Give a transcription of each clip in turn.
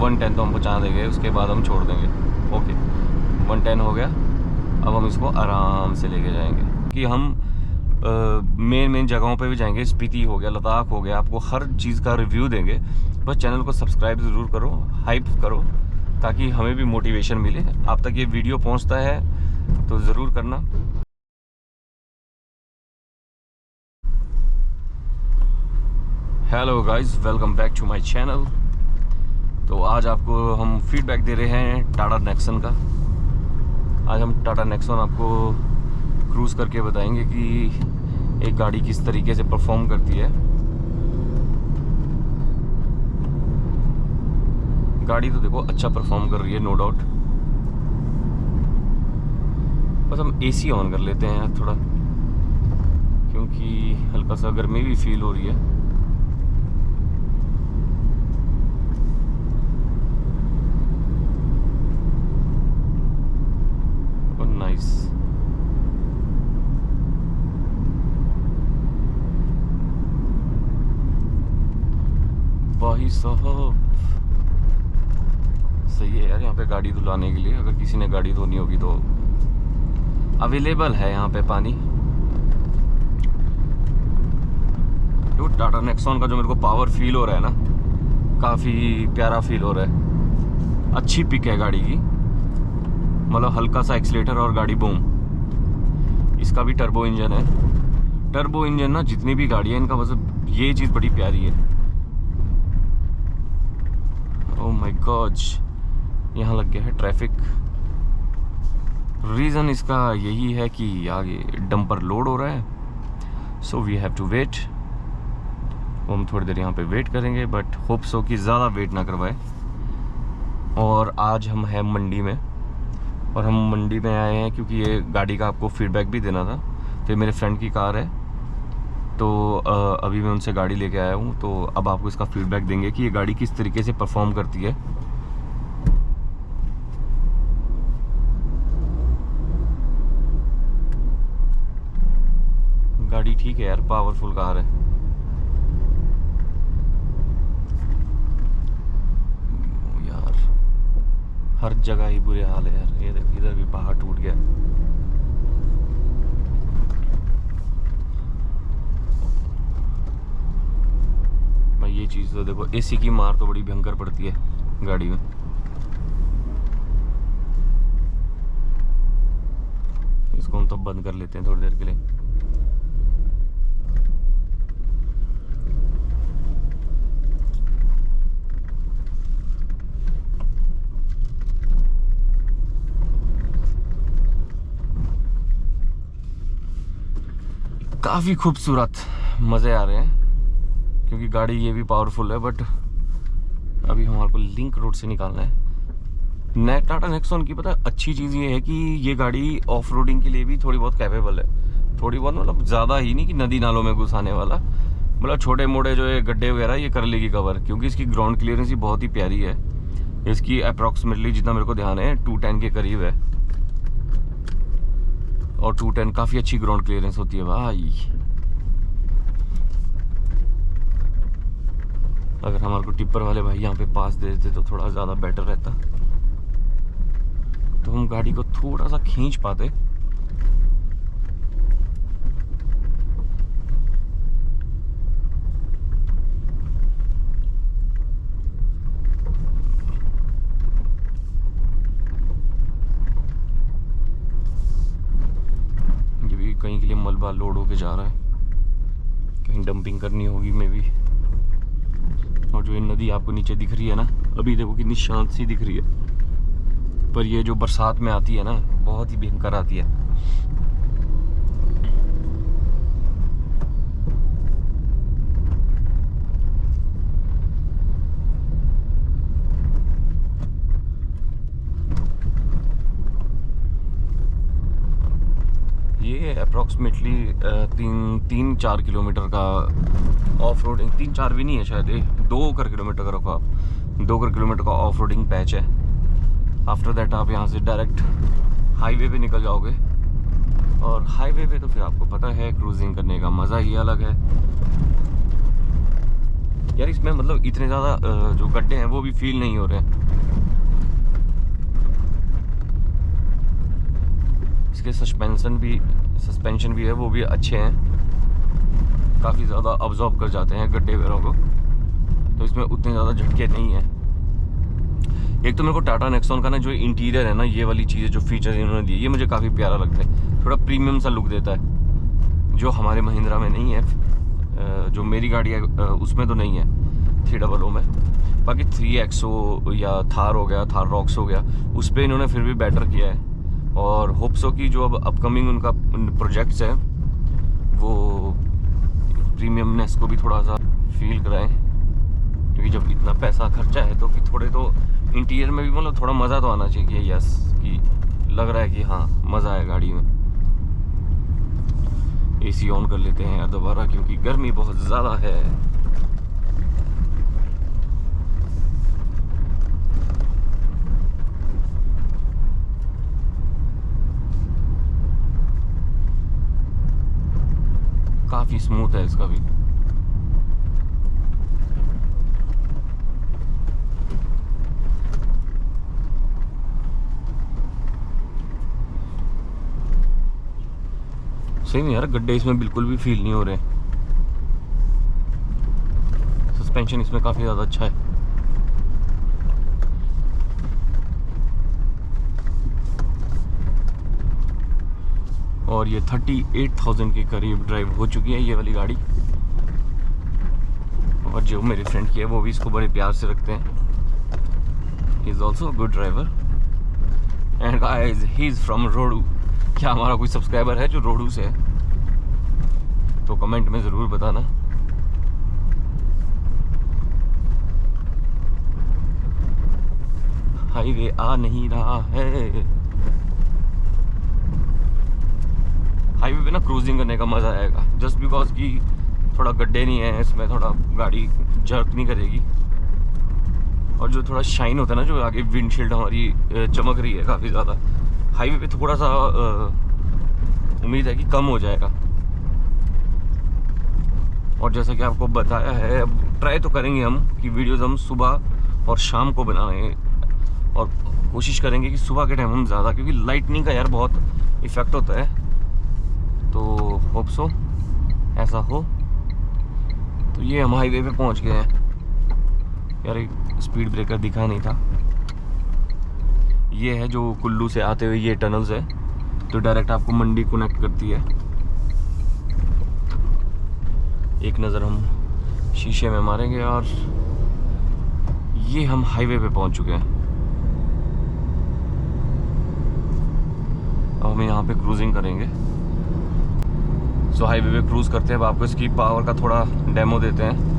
110 तो हम पहुँचा देंगे, उसके बाद हम छोड़ देंगे। ओके 110 हो गया। अब हम इसको आराम से लेके जाएंगे कि हम मेन जगहों पे भी जाएंगे। स्पीति हो गया, लद्दाख हो गया, आपको हर चीज़ का रिव्यू देंगे। बस चैनल को सब्सक्राइब ज़रूर करो, हाइप करो, ताकि हमें भी मोटिवेशन मिले। आप तक ये वीडियो पहुंचता है तो ज़रूर करना। Hello guys, welcome back to my channel. तो आज आपको हम फीडबैक दे रहे हैं टाटा नेक्सन का। आज हम टाटा नेक्सन आपको क्रूज़ करके बताएंगे कि एक गाड़ी किस तरीके से परफॉर्म करती है। गाड़ी तो देखो अच्छा परफॉर्म कर रही है, नो डाउट। बस हम एसी ऑन कर लेते हैं यार थोड़ा, क्योंकि हल्का सा गर्मी भी फील हो रही है। नाइस। भाई साहब सही है यार, यहाँ पे गाड़ी धुलाने के लिए अगर किसी ने गाड़ी धोनी होगी तो अवेलेबल है यहाँ पे पानी। जो टाटा नेक्सॉन का जो मेरे को पावर फील हो रहा है ना, काफ़ी प्यारा फील हो रहा है। अच्छी पिक है गाड़ी की, मतलब हल्का सा एक्सीलेटर और गाड़ी बूम। इसका भी टर्बो इंजन है। टर्बो इंजन ना जितनी भी गाड़ी है इनका, मतलब ये चीज़ बड़ी प्यारी है। ओह माय गॉड, यहाँ लग गया है ट्रैफिक। रीज़न इसका यही है कि आगे डंपर लोड हो रहा है, so we have to wait. हम थोड़ी देर यहाँ पे वेट करेंगे, बट होप सो कि ज़्यादा वेट ना करवाए। और आज हम हैं मंडी में, और हम मंडी में आए हैं क्योंकि ये गाड़ी का आपको फीडबैक भी देना था। तो मेरे फ्रेंड की कार है, तो अभी मैं उनसे गाड़ी लेके आया हूँ। तो अब आपको इसका फीडबैक देंगे कि ये गाड़ी किस तरीके से परफॉर्म करती है। गाड़ी ठीक है यार, पावरफुल कार है। यार हर जगह ही बुरे हाल है यार। ये देखो इधर भी पहाड़ टूट गया। भाई ये चीज़ तो देखो, एसी की मार तो बड़ी भयंकर पड़ती है गाड़ी में। इसको हम तो बंद कर लेते हैं थोड़ी देर के लिए। काफ़ी खूबसूरत, मज़े आ रहे हैं क्योंकि गाड़ी ये भी पावरफुल है। बट अभी हमारे को लिंक रोड से निकालना है। टाटा नेक्सॉन की पता अच्छी चीज़ ये है कि ये गाड़ी ऑफ रोडिंग के लिए भी थोड़ी बहुत कैपेबल है। थोड़ी बहुत मतलब ज़्यादा ही नहीं कि नदी नालों में घुसाने वाला, मतलब छोटे मोटे जो है गड्ढे वगैरह ये कर लेगी कवर, क्योंकि इसकी ग्राउंड क्लियरेंस ही बहुत ही प्यारी है। इसकी अप्रॉक्सीमेटली जितना मेरे को ध्यान है 210 के करीब है, और 210 काफ़ी अच्छी ग्राउंड क्लियरेंस होती है भाई। अगर हमारे को टिप्पर वाले भाई यहाँ पे पास दे देते तो थोड़ा ज़्यादा बेटर रहता, तो हम गाड़ी को थोड़ा सा खींच पाते। ये भी कहीं के लिए मलबा लोड होके जा रहा है, कहीं डंपिंग करनी होगी मे बी। और जो ये नदी आपको नीचे दिख रही है ना, अभी देखो कितनी शांत सी दिख रही है, पर ये जो बरसात में आती है ना, बहुत ही भयंकर आती है। ये अप्रॉक्सीमेटली 3-4 किलोमीटर का ऑफ रोडिंग, 3-4 भी नहीं है शायद, 2 किलोमीटर का ऑफ रोडिंग पैच है। आफ्टर दैट आप यहाँ से डायरेक्ट हाईवे पे निकल जाओगे, और हाईवे पे तो फिर आपको पता है क्रूजिंग करने का मज़ा ही अलग है। यार इसमें मतलब इतने ज़्यादा जो गड्ढे हैं वो भी फील नहीं हो रहे हैं। इसके सस्पेंशन भी है, वो भी अच्छे हैं, काफ़ी ज़्यादा अब्जॉर्ब कर जाते हैं गड्ढे वगैरह को, तो इसमें उतने ज़्यादा झटके नहीं हैं। एक तो मेरे को टाटा नेक्सॉन का ना जो इंटीरियर है ना, ये वाली चीज़ें जो फीचर्स इन्होंने दिए, ये मुझे काफ़ी प्यारा लगता है, थोड़ा प्रीमियम सा लुक देता है, जो हमारे महिंद्रा में नहीं है। जो मेरी गाड़ी है उसमें तो नहीं है 300 में। बाकी 3XO या थार हो गया, थार रॉक्स हो गया, उस पर इन्होंने फिर भी बेटर किया है। और होप्सो की जो अब अपकमिंग उनका प्रोजेक्ट्स है वो प्रीमियमनेस को भी थोड़ा सा फील कराएं, क्योंकि जब इतना पैसा खर्चा है तो कि थोड़े तो इंटीरियर में भी मतलब थोड़ा मज़ा तो आना चाहिए। यस, कि लग रहा है कि हाँ मज़ा है गाड़ी में। एसी ऑन कर लेते हैं यार दोबारा, क्योंकि गर्मी बहुत ज़्यादा है। काफ़ी स्मूथ है इसका भी। सही नहीं यार, गड्ढे इसमें बिल्कुल भी फील नहीं हो रहे। सस्पेंशन इसमें काफ़ी ज़्यादा अच्छा है। और ये 38,000 के करीब ड्राइव हो चुकी है ये वाली गाड़ी। और जो मेरे फ्रेंड की है वो भी इसको बड़े प्यार से रखते हैं। He is also a good driver and guys he is from रोडू। क्या हमारा कोई सब्सक्राइबर है जो रोडू से है? तो कमेंट में ज़रूर बताना। हाईवे आ नहीं रहा है। हाईवे पे ना क्रूजिंग करने का मज़ा आएगा, जस्ट बिकॉज कि थोड़ा गड्ढे नहीं है इसमें, थोड़ा गाड़ी जर्क नहीं करेगी। और जो थोड़ा शाइन होता है ना, जो आगे विंडशील्ड हमारी चमक रही है काफ़ी ज़्यादा, हाईवे पे थोड़ा सा उम्मीद है कि कम हो जाएगा। और जैसा कि आपको बताया है, अब ट्राई तो करेंगे हम कि वीडियोस हम सुबह और शाम को बनाएं, और कोशिश करेंगे कि सुबह के टाइम हम ज़्यादा, क्योंकि लाइटनिंग का यार बहुत इफ़ेक्ट होता है। तो होप सो ऐसा हो। तो ये हम हाईवे पे पहुंच गए हैं यार। एक स्पीड ब्रेकर दिखा नहीं था। ये है जो कुल्लू से आते हुए ये टनल्स है, तो डायरेक्ट आपको मंडी कनेक्ट करती है। एक नज़र हम शीशे में मारेंगे और ये हम हाईवे पे पहुंच चुके हैं। अब हम यहाँ पे क्रूजिंग करेंगे। सो हाईवे पे क्रूज करते हैं। अब आपको इसकी पावर का थोड़ा डेमो देते हैं।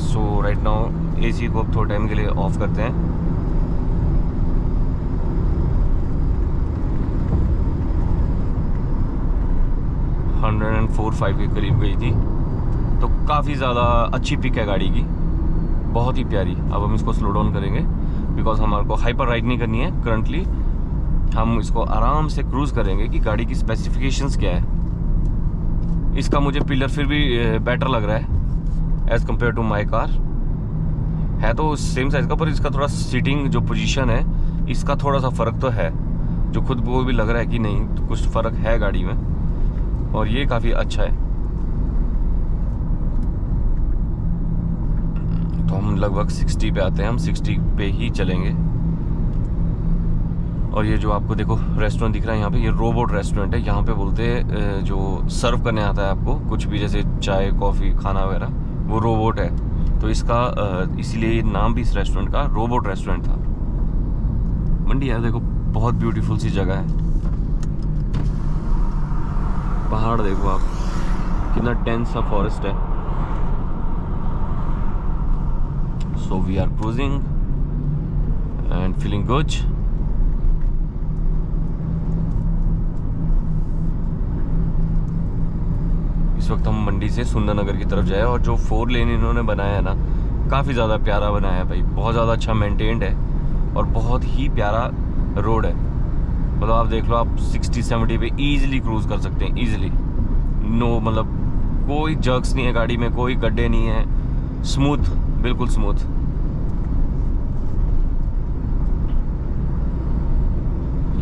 सो राइट नाउ एसी को अब थोड़े टाइम के लिए ऑफ करते हैं। और 104.5 के करीब गई थी, तो काफ़ी ज़्यादा अच्छी पिक है गाड़ी की, बहुत ही प्यारी। अब हम इसको स्लो डाउन करेंगे बिकॉज हमारे को हाइपर राइड नहीं करनी है करंटली। हम इसको आराम से क्रूज़ करेंगे कि गाड़ी की स्पेसिफिकेशंस क्या है। इसका मुझे पिलर फिर भी बेटर लग रहा है as compare to my car. है तो सेम साइज़ का, पर इसका थोड़ा सीटिंग जो पोजीशन है इसका थोड़ा सा फ़र्क तो है, जो खुद को भी लग रहा है कि नहीं तो कुछ फ़र्क है गाड़ी में, और ये काफ़ी अच्छा है। तो हम लगभग 60 पे आते हैं, हम 60 पे ही चलेंगे। और ये जो आपको देखो रेस्टोरेंट दिख रहा है यहाँ पे, ये रोबोट रेस्टोरेंट है। यहाँ पे बोलते हैं जो सर्व करने आता है आपको कुछ भी, जैसे चाय कॉफ़ी खाना वगैरह, वो रोबोट है। तो इसका इसीलिए नाम भी इस रेस्टोरेंट का रोबोट रेस्टोरेंट था। मंडी यार देखो बहुत ब्यूटीफुल सी जगह है। पहाड़ देखो आप, कितना डेंस सा फॉरेस्ट है। So we are cruising and feeling good. इस वक्त हम मंडी से सुंदरनगर की तरफ जाए, और जो 4 लेन इन्होंने बनाया है ना, काफ़ी ज़्यादा प्यारा बनाया है भाई, बहुत ज़्यादा अच्छा मेंटेन्ड है और बहुत ही प्यारा रोड है। मतलब आप देख लो, आप 60-70 पे ईजिली क्रूज़ कर सकते हैं, ईजिली। नो मतलब कोई जर्क्स नहीं है गाड़ी में, कोई गड्ढे नहीं है, स्मूथ, बिल्कुल स्मूथ।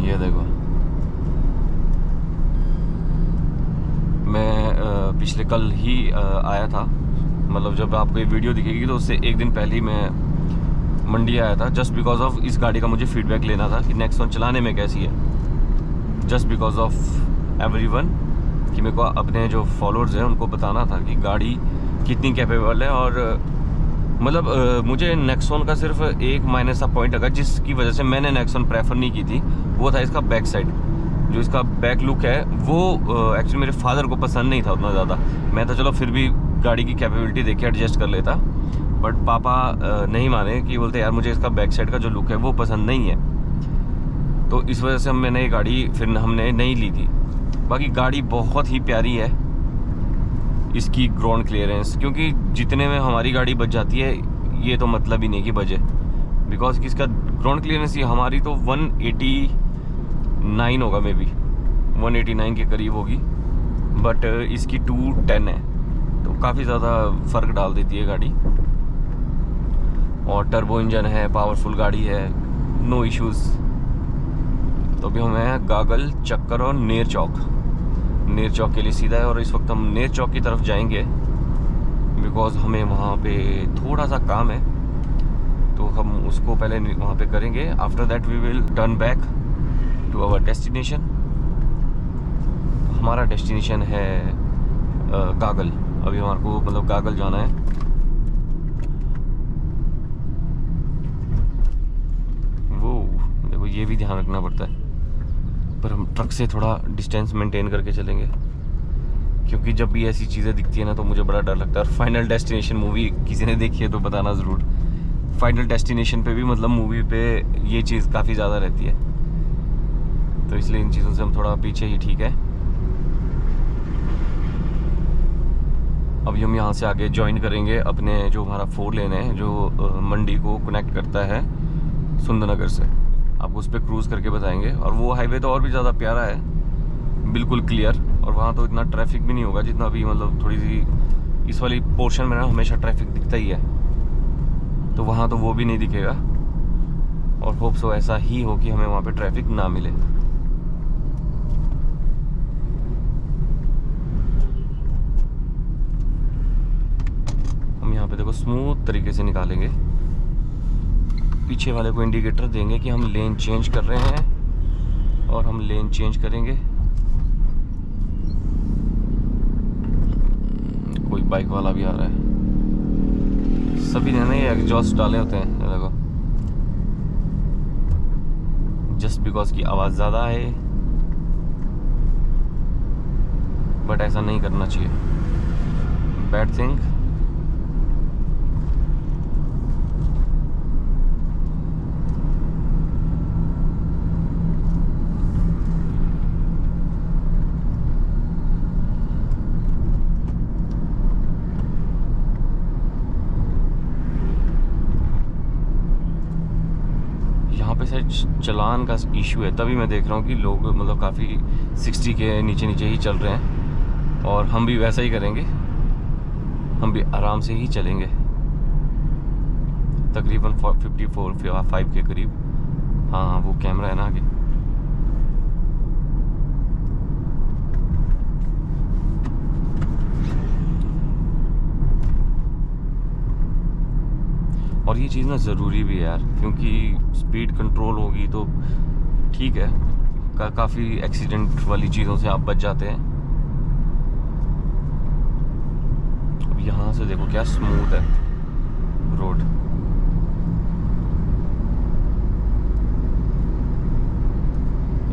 ये देखो, मैं पिछले कल ही आया था, मतलब जब आपको ये वीडियो दिखेगी तो उससे एक दिन पहले ही मैं मंडी आया था, जस्ट बिकॉज ऑफ इस गाड़ी का मुझे फीडबैक लेना था कि नेक्सॉन चलाने में कैसी है, जस्ट बिकॉज ऑफ एवरीवन, कि मेरे को अपने जो फॉलोअर्स हैं उनको बताना था कि गाड़ी कितनी कैपेबल है। और मतलब मुझे नेक्सॉन का सिर्फ एक माइनस सा पॉइंट लगा जिसकी वजह से मैंने नेक्सॉन प्रेफर नहीं की थी, वो था इसका बैक साइड। जो इसका बैक लुक है वो एक्चुअली मेरे फादर को पसंद नहीं था उतना ज़्यादा। मैं तो चलो फिर भी गाड़ी की कैपेबिलिटी देख के एडजस्ट कर लेता, बट पापा नहीं माने, कि बोलते यार मुझे इसका बैक साइड का जो लुक है वो पसंद नहीं है। तो इस वजह से मैंने ये गाड़ी फिर हमने नहीं ली थी। बाकी गाड़ी बहुत ही प्यारी है, इसकी ग्राउंड क्लियरेंस, क्योंकि जितने में हमारी गाड़ी बच जाती है ये तो मतलब ही नहीं कि बजे, बिकॉज इसका ग्राउंड क्लियरेंस ही हमारी तो 189 होगा, मे बी 189 के करीब होगी, बट इसकी 210 है, तो काफ़ी ज़्यादा फ़र्क डाल देती है गाड़ी। और टर्बो इंजन है, पावरफुल गाड़ी है, नो इश्यूज़। तो अभी हम हैं गागल, चक्कर और नेर चौक के लिए सीधा है, और इस वक्त हम नेर चौक की तरफ जाएंगे बिकॉज हमें वहाँ पे थोड़ा सा काम है, तो हम उसको पहले वहाँ पे करेंगे। After that we will turn back to our destination. हमारा डेस्टिनेशन है गागल। अभी हमारे को मतलब गागल जाना है। वो देखो, ये भी ध्यान रखना पड़ता है, पर हम ट्रक से थोड़ा डिस्टेंस मेंटेन करके चलेंगे, क्योंकि जब भी ऐसी चीज़ें दिखती है ना तो मुझे बड़ा डर लगता है। और फाइनल डेस्टिनेशन मूवी किसी ने देखी है तो बताना ज़रूर। फाइनल डेस्टिनेशन पे भी मतलब मूवी पे ये चीज़ काफ़ी ज़्यादा रहती है, तो इसलिए इन चीज़ों से हम थोड़ा पीछे ही ठीक है। अभी हम यहाँ से आगे ज्वाइन करेंगे अपने जो हमारा 4 लेन है, जो मंडी को कनेक्ट करता है सुंदरनगर से। आपको उस पर क्रूज़ करके बताएंगे। और वो हाईवे तो और भी ज़्यादा प्यारा है, बिल्कुल क्लियर, और वहाँ तो इतना ट्रैफिक भी नहीं होगा जितना अभी मतलब थोड़ी सी इस वाली पोर्शन में ना हमेशा ट्रैफिक दिखता ही है, तो वहाँ तो वो भी नहीं दिखेगा। और होप सो ऐसा ही हो कि हमें वहाँ पे ट्रैफिक ना मिले। हम यहाँ पे देखो स्मूथ तरीके से निकालेंगे, पीछे वाले को इंडिकेटर देंगे कि हम लेन चेंज कर रहे हैं, और हम लेन चेंज करेंगे। कोई बाइक वाला भी आ रहा है, सभी ने ना ये एग्जॉस्ट डाले होते हैं, देखो, जस्ट बिकॉज की आवाज़ ज़्यादा है, बट ऐसा नहीं करना चाहिए, बैड थिंग। चलान का इशू है, तभी मैं देख रहा हूँ कि लोग मतलब काफ़ी 60 के नीचे नीचे ही चल रहे हैं, और हम भी वैसा ही करेंगे, हम भी आराम से ही चलेंगे, तकरीबन 54-5 के करीब। हाँ, वो कैमरा है ना आगे। और ये चीज़ ना ज़रूरी भी है यार, क्योंकि स्पीड कंट्रोल होगी तो ठीक है, काफ़ी एक्सीडेंट वाली चीज़ों से आप बच जाते हैं। अब यहाँ से देखो क्या स्मूथ है रोड।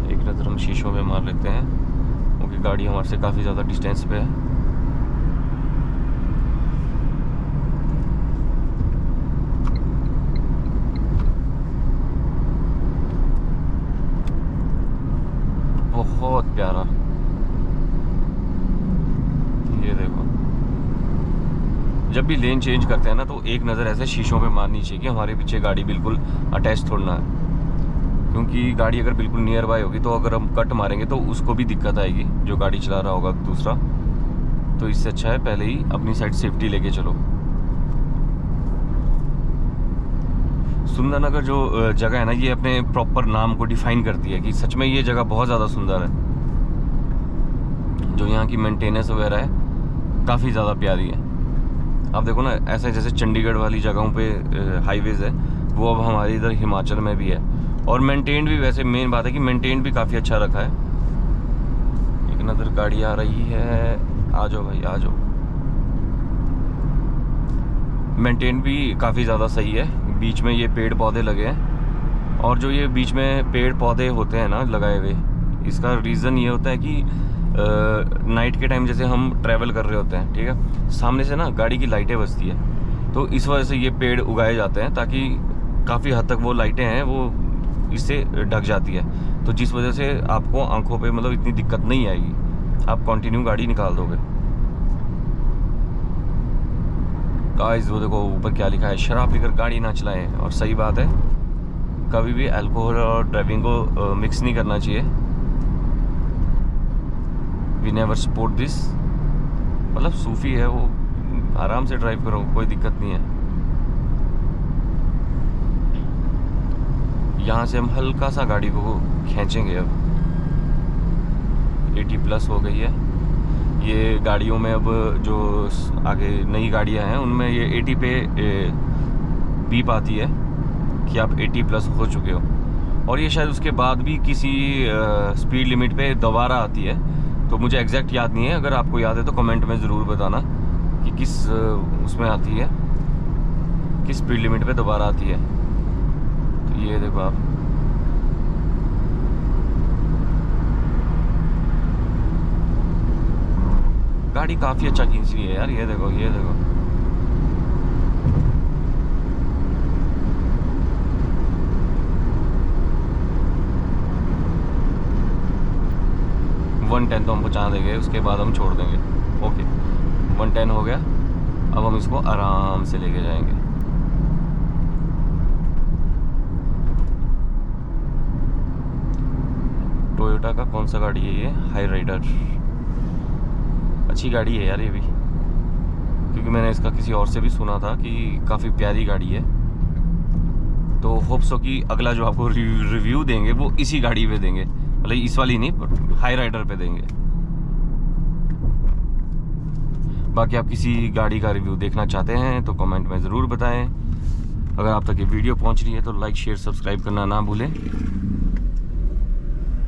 एक नज़र हम शीशों में मार लेते हैं, क्योंकि गाड़ी हमारे से काफ़ी ज़्यादा डिस्टेंस पे है। बहुत प्यारा, ये देखो, जब भी लेन चेंज करते हैं ना तो एक नज़र ऐसे शीशों पे मारनी चाहिए कि हमारे पीछे गाड़ी बिल्कुल अटैच थोड़ा ना है, क्योंकि गाड़ी अगर बिल्कुल नियर बाय होगी तो अगर हम कट मारेंगे तो उसको भी दिक्कत आएगी जो गाड़ी चला रहा होगा दूसरा। तो इससे अच्छा है पहले ही अपनी साइड सेफ्टी लेके चलो। सुंदरनगर जो जगह है ना, ये अपने प्रॉपर नाम को डिफाइन करती है कि सच में ये जगह बहुत ज़्यादा सुंदर है। जो यहाँ की मेंटेनेंस वगैरह है काफ़ी ज़्यादा प्यारी है। आप देखो ना, ऐसे जैसे चंडीगढ़ वाली जगहों पे हाईवेज़ है, वो अब हमारे इधर हिमाचल में भी है। और मेंटेन भी, वैसे मेन बात है कि मेंटेन भी काफ़ी अच्छा रखा है। एक नज़र गाड़ी आ रही है, आ जाओ भाई आ जाओ। मेंटेन भी काफ़ी ज़्यादा सही है। बीच में ये पेड़ पौधे लगे हैं, और जो ये बीच में पेड़ पौधे होते हैं ना लगाए हुए, इसका रीज़न ये होता है कि नाइट के टाइम जैसे हम ट्रैवल कर रहे होते हैं, ठीक है, सामने से ना गाड़ी की लाइटें बजती है, तो इस वजह से ये पेड़ उगाए जाते हैं ताकि काफ़ी हद तक वो लाइटें हैं वो इससे ढक जाती है। तो जिस वजह से आपको आंखों पे मतलब इतनी दिक्कत नहीं आएगी, आप कंटिन्यू गाड़ी निकाल दोगे। गाइस वो देखो ऊपर क्या लिखा है, शराब पीकर गाड़ी ना चलाएं। और सही बात है, कभी भी अल्कोहल और ड्राइविंग को मिक्स नहीं करना चाहिए। We never support this. मतलब सूफी है वो, आराम से ड्राइव करो, कोई दिक्कत नहीं है। यहाँ से हम हल्का सा गाड़ी को खींचेंगे। अब 80+ हो गई है ये गाड़ियों में। अब जो आगे नई गाड़ियाँ हैं उनमें ये 80 पे बीप आती है कि आप 80+ हो चुके हो। और ये शायद उसके बाद भी किसी स्पीड लिमिट पे दोबारा आती है, तो मुझे एग्जैक्ट याद नहीं है। अगर आपको याद है तो कमेंट में ज़रूर बताना कि किस उसमें आती है, किस स्पीड लिमिट पे दोबारा आती है। तो ये देखो आप, गाड़ी काफ़ी अच्छा खींच रही है यार। ये देखो ये देखो, वन 10 तो हम पहुँचा देंगे, उसके बाद हम छोड़ देंगे। ओके 110 हो गया। अब हम इसको आराम से लेके जाएंगे। टोयोटा का कौन सा गाड़ी है ये? Hyryder. अच्छी गाड़ी है यार ये भी, क्योंकि मैंने इसका किसी और से भी सुना था कि काफ़ी प्यारी गाड़ी है। तो होप्स हो कि अगला जो आपको रिव्यू देंगे वो इसी गाड़ी पे देंगे, मतलब इस वाली नहीं, हाई राइडर पे देंगे। बाकी आप किसी गाड़ी का रिव्यू देखना चाहते हैं तो कमेंट में ज़रूर बताएं। अगर आप तक ये वीडियो पहुंच रही है तो लाइक शेयर सब्सक्राइब करना ना भूलें,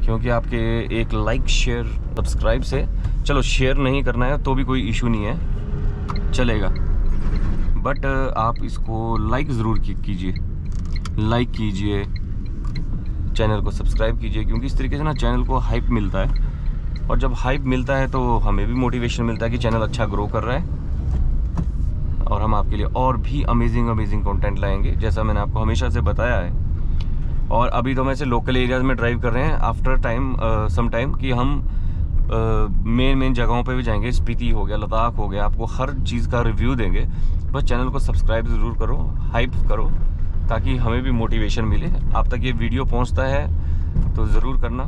क्योंकि आपके एक लाइक शेयर सब्सक्राइब से, चलो शेयर नहीं करना है तो भी कोई इशू नहीं है, चलेगा, बट आप इसको लाइक ज़रूर कीजिए, लाइक कीजिए, चैनल को सब्सक्राइब कीजिए, क्योंकि इस तरीके से ना चैनल को हाइप मिलता है। और जब हाइप मिलता है तो हमें भी मोटिवेशन मिलता है कि चैनल अच्छा ग्रो कर रहा है, और हम आपके लिए और भी अमेजिंग कंटेंट लाएंगे, जैसा मैंने आपको हमेशा से बताया है। और अभी तो हम ऐसे लोकल एरियाज़ में ड्राइव कर रहे हैं, आफ्टर टाइम सम टाइम कि हम मेन जगहों पे भी जाएंगे, स्पीति हो गया, लद्दाख हो गया, आपको हर चीज़ का रिव्यू देंगे। बस चैनल को सब्सक्राइब ज़रूर करो, हाइप करो, ताकि हमें भी मोटिवेशन मिले। आप तक ये वीडियो पहुंचता है तो ज़रूर करना।